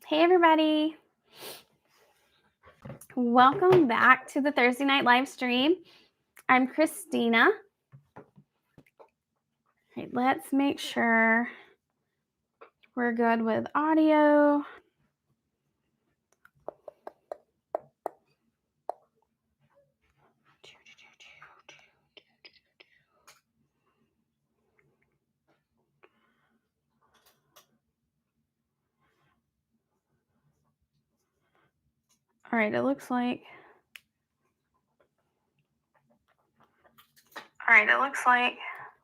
Hey everybody. Welcome back to the Thursday night live stream. I'm Christina. Okay, let's make sure we're good with audio. All right, it looks like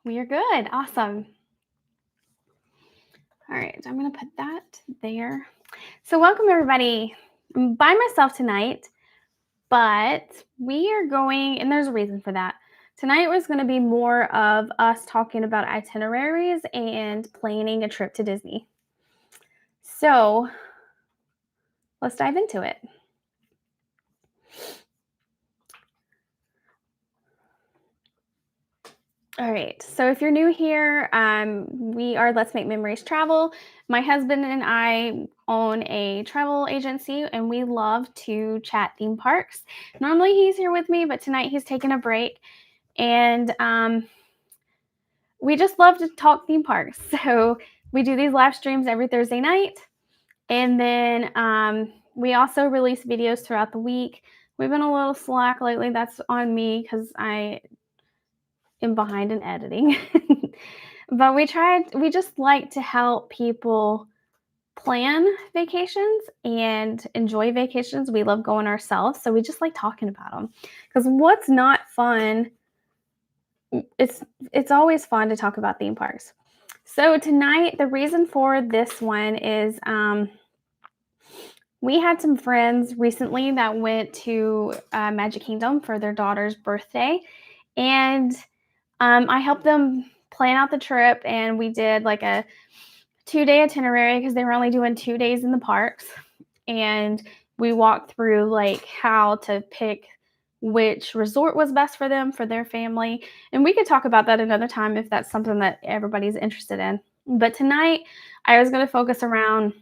we are good. Awesome. All right, I'm going to put that there. So welcome everybody. I'm by myself tonight, but we are going, and there's a reason for that. Tonight was going to be more of us talking about itineraries and planning a trip to Disney. So let's dive into it. All right, so if you're new here, we are Let's Make Memories Travel. My husband and I own a travel agency and we love to chat theme parks. Normally he's here with me, but tonight he's taking a break. And we just love to talk theme parks. So we do these live streams every Thursday night. And then we also release videos throughout the week. We've been a little slack lately. That's on me because I am behind in editing. But we just like to help people plan vacations and enjoy vacations. We love going ourselves, so we just like talking about them. Because what's not fun? It's always fun to talk about theme parks. So tonight, the reason for this one is we had some friends recently that went to Magic Kingdom for their daughter's birthday, and I helped them plan out the trip, and we did like a 2-day itinerary because they were only doing 2 days in the parks. And we walked through like how to pick which resort was best for them, for their family. And we could talk about that another time if that's something that everybody's interested in. But tonight, I was going to focus around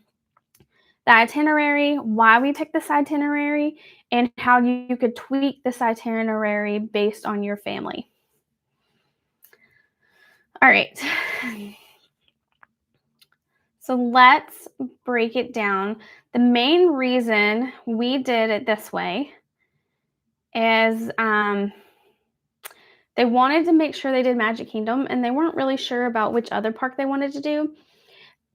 the itinerary, why we picked this itinerary, and how you could tweak this itinerary based on your family. All right. So let's break it down. The main reason we did it this way is they wanted to make sure they did Magic Kingdom, and they weren't really sure about which other park they wanted to do.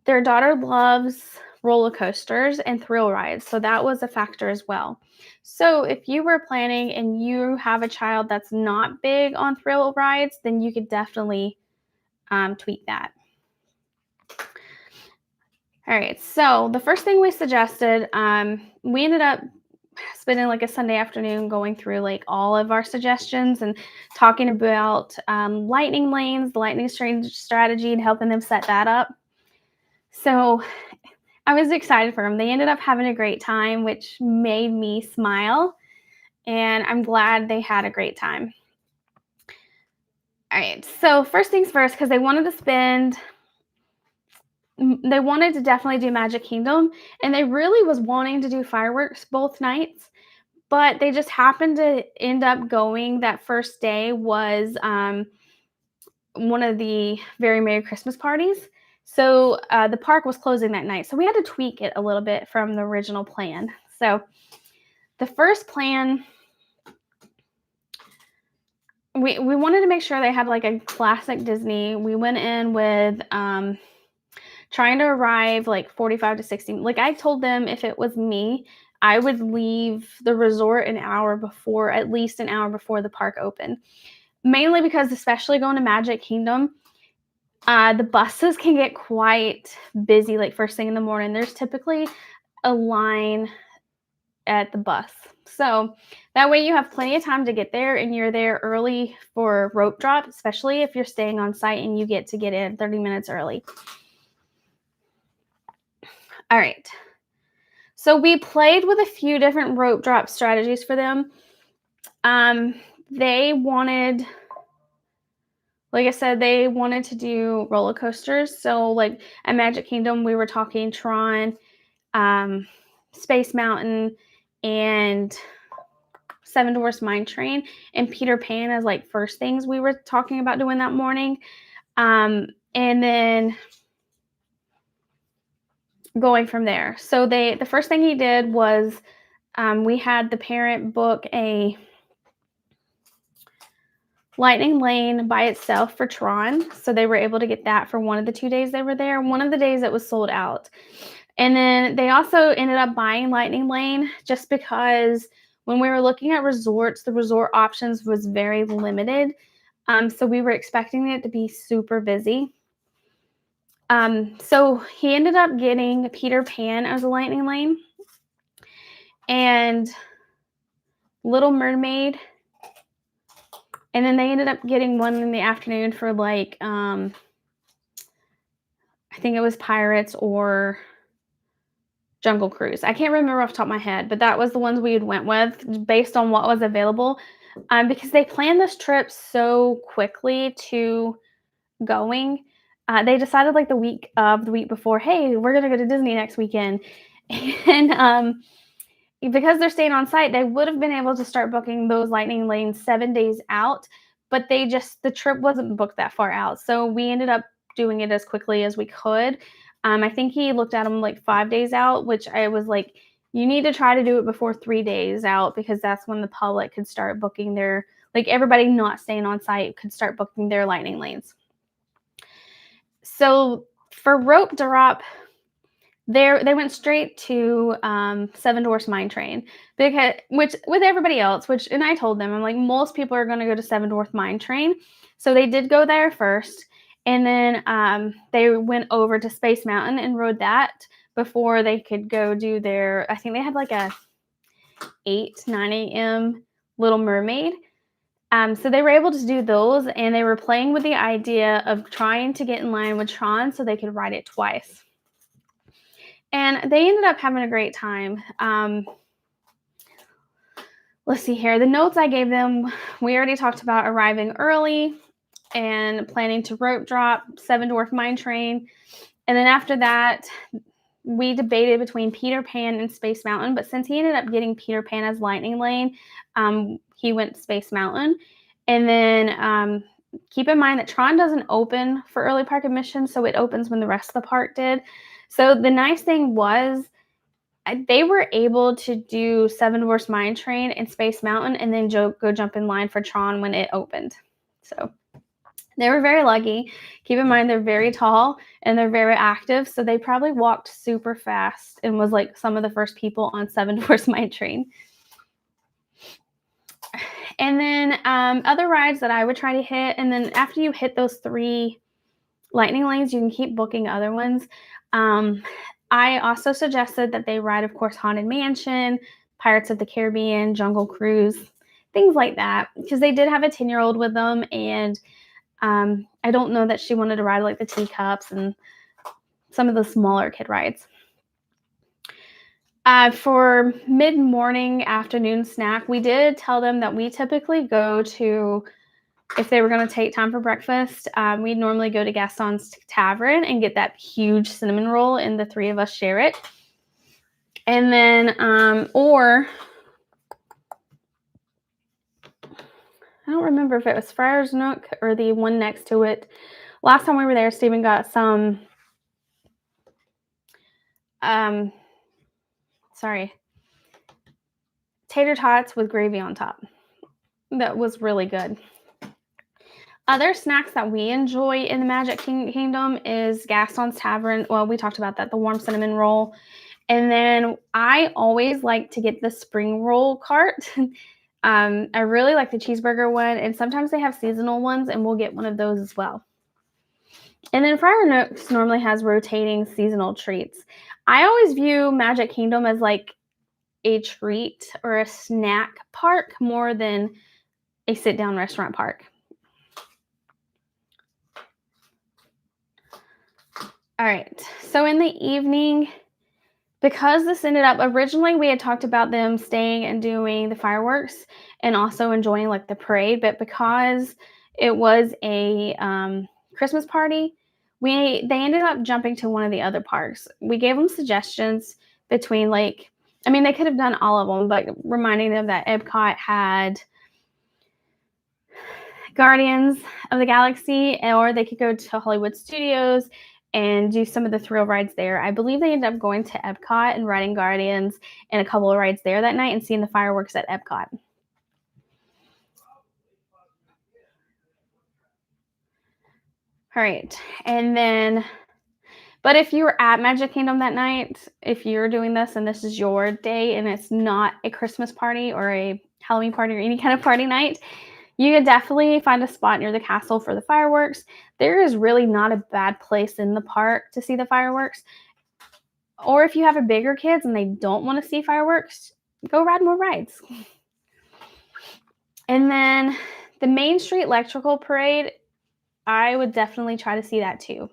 Their daughter loves roller coasters and thrill rides, so that was a factor as well. So if you were planning and you have a child that's not big on thrill rides, then you could definitely tweak that. All right, so the first thing we suggested, we ended up spending like a Sunday afternoon going through like all of our suggestions and talking about lightning lanes, the lightning strategy, and helping them set that up. So I was excited for them. They ended up having a great time, which made me smile, and I'm glad they had a great time. All right, so first things first, because they wanted to definitely do Magic Kingdom, and they really was wanting to do fireworks both nights, but they just happened to end up going that first day was one of the Very Merry Christmas parties. So the park was closing that night. So we had to tweak it a little bit from the original plan. So the first plan, we wanted to make sure they had like a classic Disney. We went in with trying to arrive like 45 to 60. Like I told them if it was me, I would leave the resort at least an hour before the park opened. Mainly because, especially going to Magic Kingdom, the buses can get quite busy like first thing in the morning. There's typically a line at the bus. So that way you have plenty of time to get there, and you're there early for rope drop, especially if you're staying on site and you get to get in 30 minutes early. All right. So we played with a few different rope drop strategies for them. They wanted, like I said, they wanted to do roller coasters. So like at Magic Kingdom, we were talking Tron, Space Mountain, and Seven Dwarfs Mine Train, and Peter Pan as like first things we were talking about doing that morning. And then going from there. So the first thing he did was we had the parent book a Lightning Lane by itself for Tron. So they were able to get that for one of the 2 days they were there. One of the days it was sold out. And then they also ended up buying Lightning Lane just because when we were looking at resorts, the resort options was very limited. So we were expecting it to be super busy. So he ended up getting Peter Pan as a Lightning Lane and Little Mermaid. And then they ended up getting one in the afternoon for like, I think it was Pirates or Jungle Cruise. I can't remember off the top of my head, but that was the ones we had went with based on what was available. Because they planned this trip so quickly to going. They decided like the week before, hey, we're gonna go to Disney next weekend. And because they're staying on site, they would have been able to start booking those Lightning Lanes 7 days out, but the trip wasn't booked that far out. So we ended up doing it as quickly as we could. I think he looked at them like 5 days out, which I was like, you need to try to do it before 3 days out because that's when the public could start booking their, like everybody not staying on site could start booking their Lightning Lanes. So for rope drop, they went straight to Seven Dwarfs Mine Train which with everybody else, and I told them, I'm like, most people are going to go to Seven Dwarfs Mine Train. So they did go there first. And then they went over to Space Mountain and rode that before they could go do I think they had like a 9 a.m. Little Mermaid. So they were able to do those, and they were playing with the idea of trying to get in line with Tron so they could ride it twice. And they ended up having a great time. Let's see here. The notes I gave them, we already talked about arriving early and planning to rope drop Seven Dwarf Mine Train. And then after that, we debated between Peter Pan and Space Mountain. But since he ended up getting Peter Pan as Lightning Lane, he went Space Mountain. And then keep in mind that Tron doesn't open for early park admission, so it opens when the rest of the park did. So the nice thing was they were able to do Seven Dwarfs Mine Train and Space Mountain and then go jump in line for Tron when it opened. So they were very lucky. Keep in mind they're very tall and they're very active, so they probably walked super fast and was like some of the first people on Seven Dwarfs Mine Train. And then other rides that I would try to hit, and then after you hit those 3 Lightning Lanes, you can keep booking other ones. I also suggested that they ride, of course, Haunted Mansion, Pirates of the Caribbean, Jungle Cruise, things like that, because they did have a 10-year-old with them, and I don't know that she wanted to ride like the teacups and some of the smaller kid rides. For mid-morning, afternoon snack, we did tell them that we typically go to, if they were going to take time for breakfast, we'd normally go to Gaston's Tavern and get that huge cinnamon roll, and the 3 of us share it. And then, or I don't remember if it was Friar's Nook or the one next to it. Last time we were there, Stephen got some, tater tots with gravy on top. That was really good. Other snacks that we enjoy in the Magic Kingdom is Gaston's Tavern. Well, we talked about that, the warm cinnamon roll. And then I always like to get the spring roll cart. I really like the cheeseburger one, and sometimes they have seasonal ones, and we'll get one of those as well. And then Friar Nooks normally has rotating seasonal treats. I always view Magic Kingdom as like a treat or a snack park more than a sit-down restaurant park. All right, so in the evening, because this ended up, originally we had talked about them staying and doing the fireworks and also enjoying like the parade, but because it was a Christmas party, they ended up jumping to one of the other parks. We gave them suggestions. between like, I mean, they could have done all of them, but reminding them that Epcot had Guardians of the Galaxy, or they could go to Hollywood Studios and do some of the thrill rides there. I believe they ended up going to Epcot and riding Guardians and a couple of rides there that night and seeing the fireworks at Epcot. All right. And then, but if you were at Magic Kingdom that night, if you're doing this and this is your day and it's not a Christmas party or a Halloween party or any kind of party night, you could definitely find a spot near the castle for the fireworks. There is really not a bad place in the park to see the fireworks. Or if you have a bigger kids and they don't want to see fireworks, go ride more rides. And then the Main Street Electrical Parade, I would definitely try to see that too.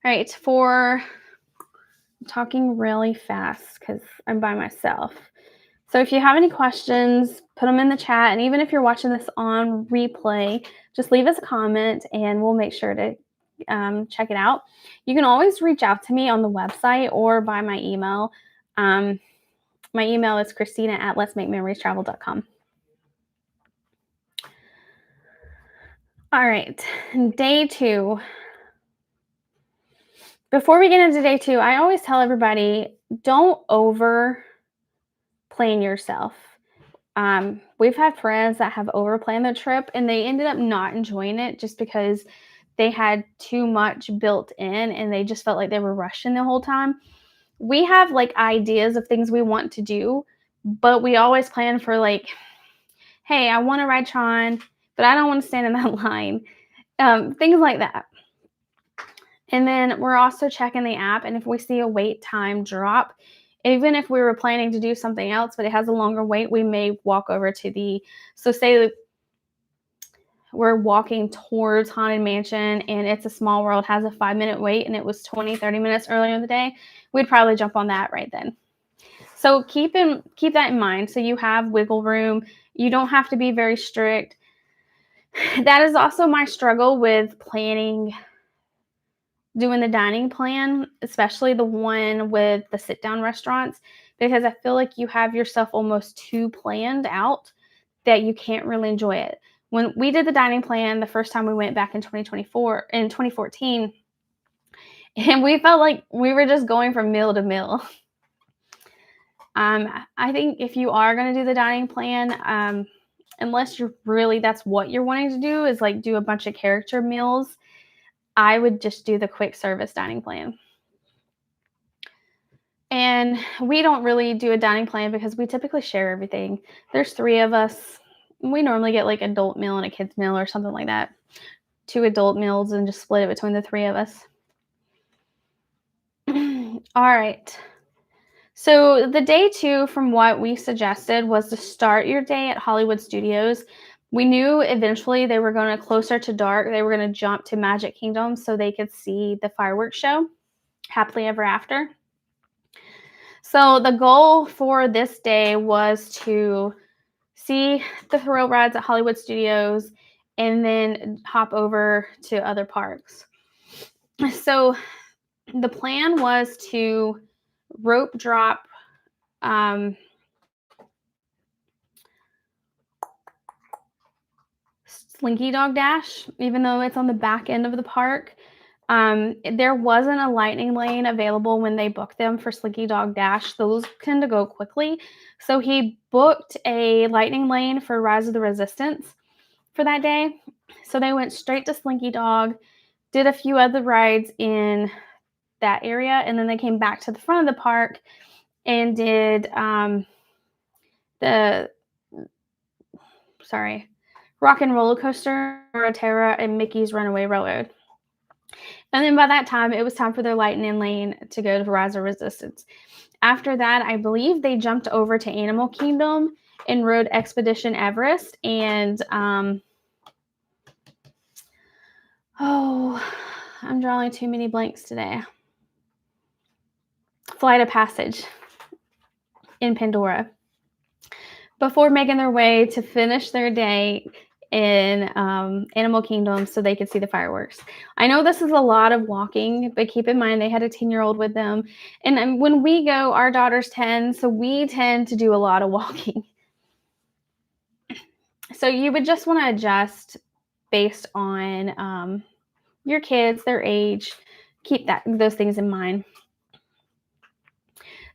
All right, I'm talking really fast because I'm by myself. So if you have any questions, put them in the chat. And even if you're watching this on replay, just leave us a comment and we'll make sure to check it out. You can always reach out to me on the website or by my email. My email is Christina@letsmakememoriestravel.com. All right, day 2. Before we get into day 2, I always tell everybody, don't over plan yourself. We've had friends that have overplanned the trip and they ended up not enjoying it just because they had too much built in and they just felt like they were rushing the whole time. We have like ideas of things we want to do, but we always plan for like, hey, I want to ride Tron, but I don't want to stand in that line. Things like that. And then we're also checking the app, and if we see a wait time drop, even if we were planning to do something else, but it has a longer wait, we may walk over to so say we're walking towards Haunted Mansion and It's a Small World has a 5-minute wait and it was 20-30 minutes earlier in the day, we'd probably jump on that right then. So keep that in mind. So you have wiggle room. You don't have to be very strict. That is also my struggle with doing the dining plan, especially the one with the sit-down restaurants, because I feel like you have yourself almost too planned out that you can't really enjoy it. When we did the dining plan the first time we went back in 2014, and we felt like we were just going from meal to meal. I think if you are going to do the dining plan, unless that's what you're wanting to do is like do a bunch of character meals, I would just do the quick service dining plan. And we don't really do a dining plan because we typically share everything. There's 3 of us. We normally get like adult meal and a kids meal or something like that. 2 adult meals and just split it between the 3 of us. All right. So the day 2 from what we suggested was to start your day at Hollywood Studios. We knew eventually they were going to, closer to dark, they were going to jump to Magic Kingdom so they could see the fireworks show, Happily Ever After. So the goal for this day was to see the thrill rides at Hollywood Studios and then hop over to other parks. So the plan was to rope drop Slinky Dog Dash, even though it's on the back end of the park. There wasn't a lightning lane available when they booked them for Slinky Dog Dash. Those tend to go quickly. So he booked a lightning lane for Rise of the Resistance for that day. So they went straight to Slinky Dog, did a few other rides in that area, and then they came back to the front of the park and did Rock and Roller Coaster, Terra, and Mickey's Runaway Railroad. And then by that time, it was time for their lightning lane to go to Rise of Resistance. After that, I believe they jumped over to Animal Kingdom and rode Expedition Everest. And, I'm drawing too many blanks today. Flight of Passage in Pandora. Before making their way to finish their day in Animal Kingdom so they could see the fireworks. I know this is a lot of walking, but keep in mind they had a 10-year-old with them. And when we go, our daughter's 10, so we tend to do a lot of walking. So you would just want to adjust based on your kids, their age. Keep those things in mind.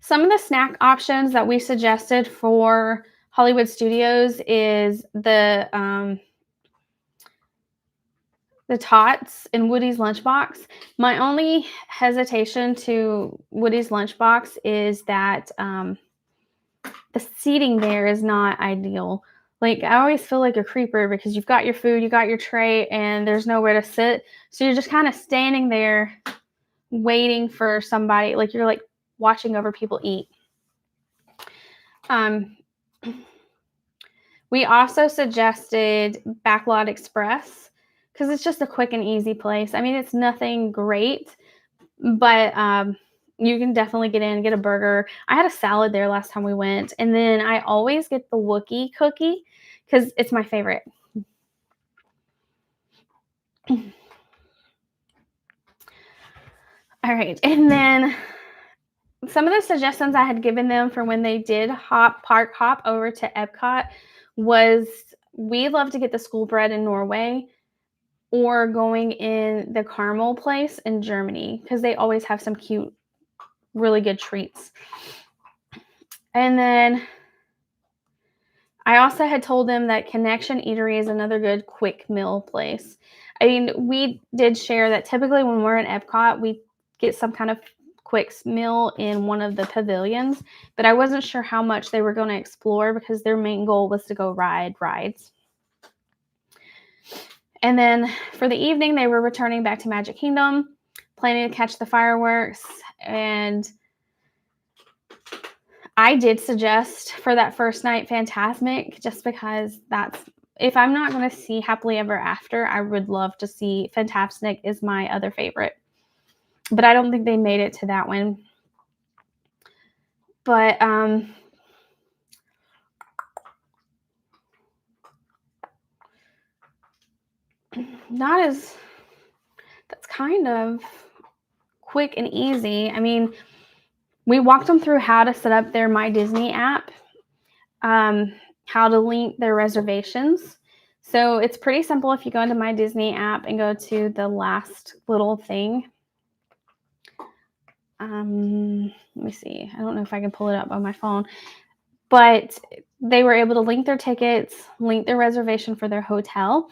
Some of the snack options that we suggested for Hollywood Studios is the tots in Woody's Lunchbox. My only hesitation to Woody's Lunchbox is that the seating there is not ideal. Like, I always feel like a creeper because you've got your food, you got your tray, and there's nowhere to sit. So you're just kind of standing there waiting for somebody. Like, you're like watching over people eat. We also suggested Backlot Express because it's just a quick and easy place. I mean, it's nothing great, but you can definitely get in, get a burger. I had a salad there last time we went, and then I always get the Wookiee cookie because it's my favorite. All right, and then some of the suggestions I had given them for when they did park hop over to Epcot was we love to get the school bread in Norway or going in the caramel place in Germany because they always have some cute, really good treats. And then I also had told them that Connection Eatery is another good quick meal place. I mean, we did share that typically when we're in Epcot, we get some kind of quick meal in one of the pavilions, but I wasn't sure how much they were going to explore because their main goal was to go ride rides. And then for the evening, they were returning back to Magic Kingdom, planning to catch the fireworks. And I did suggest for that first night Fantasmic, just because if I'm not going to see Happily Ever After, I would love to see Fantasmic is my other favorite. But I don't think they made it to that one. But that's kind of quick and easy. I mean, we walked them through how to set up their My Disney app, how to link their reservations. So it's pretty simple if you go into My Disney app and go to the last little thing. Let me see. I don't know if I can pull it up on my phone, but they were able to link their tickets, link their reservation for their hotel,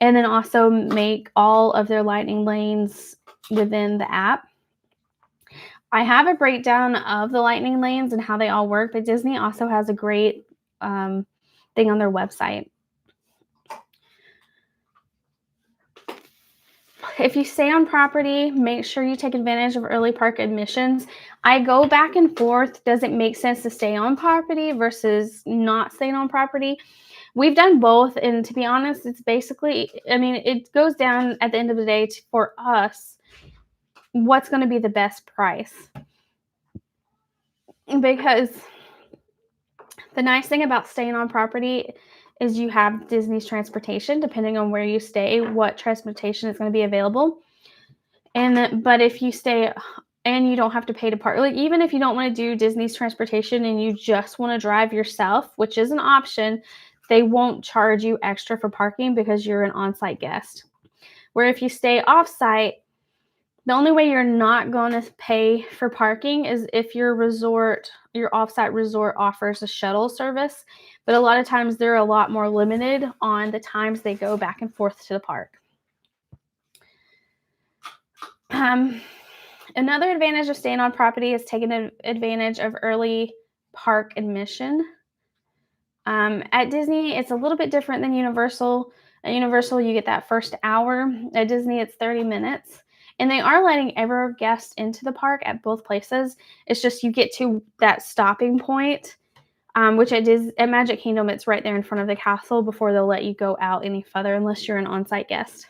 and then also make all of their lightning lanes within the app. I have a breakdown of the lightning lanes and how they all work, but Disney also has a great thing on their website. If you stay on property, make sure you take advantage of early park admissions. I go back and forth. Does it make sense to stay on property versus not staying on property? We've done both, and to be honest, it's basically, I mean, it goes down at the end of the day for us, what's going to be the best price. Because the nice thing about staying on property is you have Disney's transportation, depending on where you stay, what transportation is going to be available. But if you stay and you don't have to pay to park, like even if you don't want to do Disney's transportation and you just want to drive yourself, which is an option, they won't charge you extra for parking because you're an on-site guest. Where if you stay off-site, the only way you're not going to pay for parking is if your off-site resort offers a shuttle service. But a lot of times they're a lot more limited on the times they go back and forth to the park. Another advantage of staying on property is taking advantage of early park admission. At Disney, it's a little bit different than Universal. At Universal, you get that first hour. At Disney, it's 30 minutes. And they are letting every guest into the park at both places. It's just you get to that stopping point, which at Magic Kingdom, it's right there in front of the castle before they'll let you go out any further unless you're an on-site guest.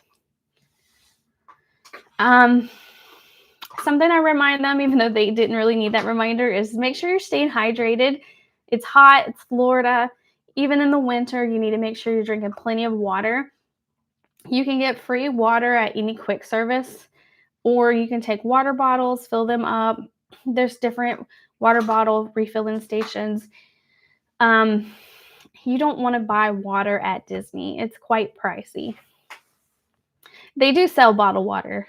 Something I remind them, even though they didn't really need that reminder, is make sure you're staying hydrated. It's hot. It's Florida. even in the winter, you need to make sure you're drinking plenty of water. You can get free water at any quick service, or you can take water bottles, fill them up. There's different water bottle refilling stations. Um, you don't want to buy water at Disney. It's quite pricey. They do sell bottled water,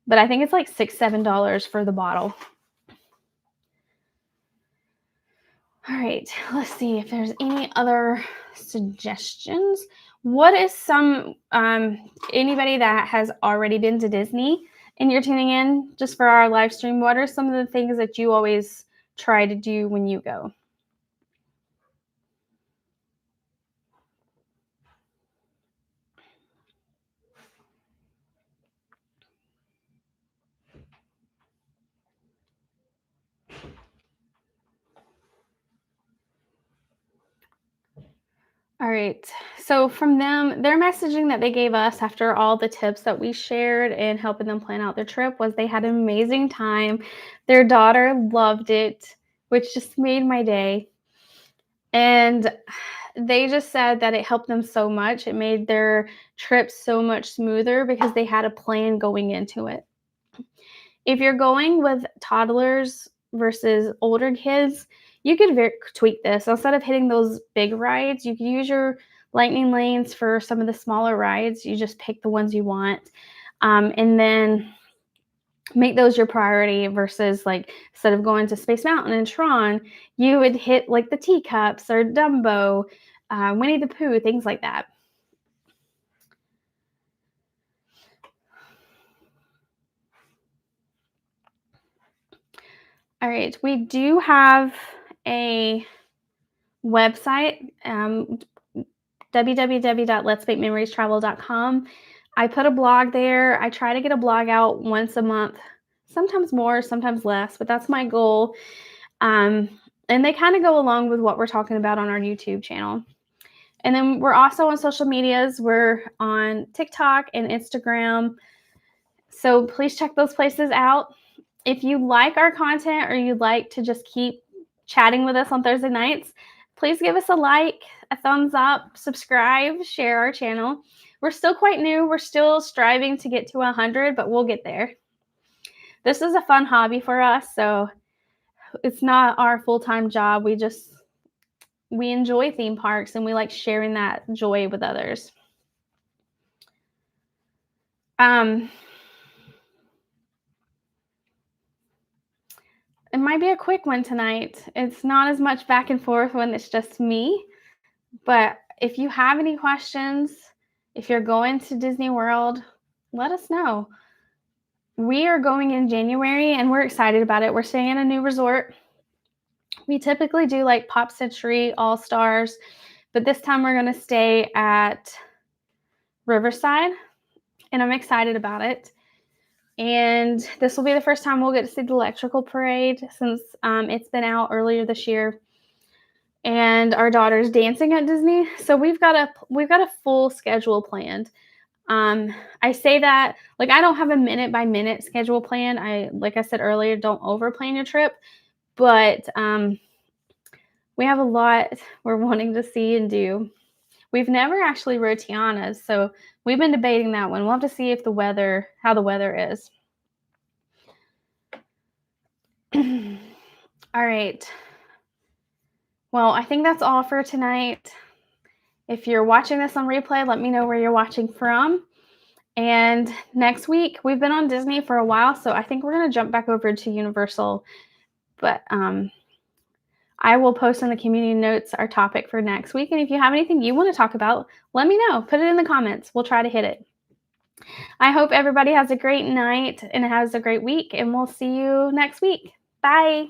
but I think it's like $6, $7 for the bottle. All right, let's see if there's any other suggestions. What is some anybody that has already been to Disney and you're tuning in just for our live stream? What are some of the things that you always try to do when you go? All right. So from them, their messaging that they gave us after all the tips that we shared and helping them plan out their trip was they had an amazing time. Their daughter loved it, which just made my day. And they just said that it helped them so much. It made their trip so much smoother because they had a plan going into it. If you're going with toddlers versus older kids, you could tweak this. Instead of hitting those big rides, you could use your lightning lanes for some of the smaller rides. You just pick the ones you want, and then make those your priority versus like instead of going to Space Mountain and Tron, you would hit like the teacups or Dumbo, Winnie the Pooh, things like that. All right, we do have a website, www.letsmakememoriestravel.com. I put a blog there. I try to get a blog out once a month, sometimes more, sometimes less, but that's my goal. And they kind of go along with what we're talking about on our YouTube channel. And then we're also on social medias. We're on TikTok and Instagram. So please check those places out. If you like our content or you'd like to just keep chatting with us on Thursday nights, please give us a like, a thumbs up, subscribe, share our channel. We're still quite new. We're still striving to get to 100, but we'll get there. This is a fun hobby for us, so it's not our full-time job. We enjoy theme parks and we like sharing that joy with others. It might be a quick one tonight. It's not as much back and forth when it's just me, but if you have any questions, if you're going to Disney World, let us know. We are going in January and we're excited about it. We're staying in a new resort. We typically do like Pop Century, All Stars, but this time we're going to stay at Riverside, and I'm excited about it. And this will be the first time we'll get to see the electrical parade since it's been out earlier this year. And our daughter's dancing at Disney, so we've got a full schedule planned. I say that like I don't have a minute by minute schedule plan. Like I said earlier, don't over plan your trip, but we have a lot we're wanting to see and do. We've never actually rode Tiana's, so we've been debating that one. We'll have to see if how the weather is. All right. Well, I think that's all for tonight. If you're watching this on replay, let me know where you're watching from. And next week, we've been on Disney for a while, so I think we're going to jump back over to Universal. But I will post in the community notes our topic for next week. And if you have anything you want to talk about, let me know. Put it in the comments. We'll try to hit it. I hope everybody has a great night and has a great week, and we'll see you next week. Bye.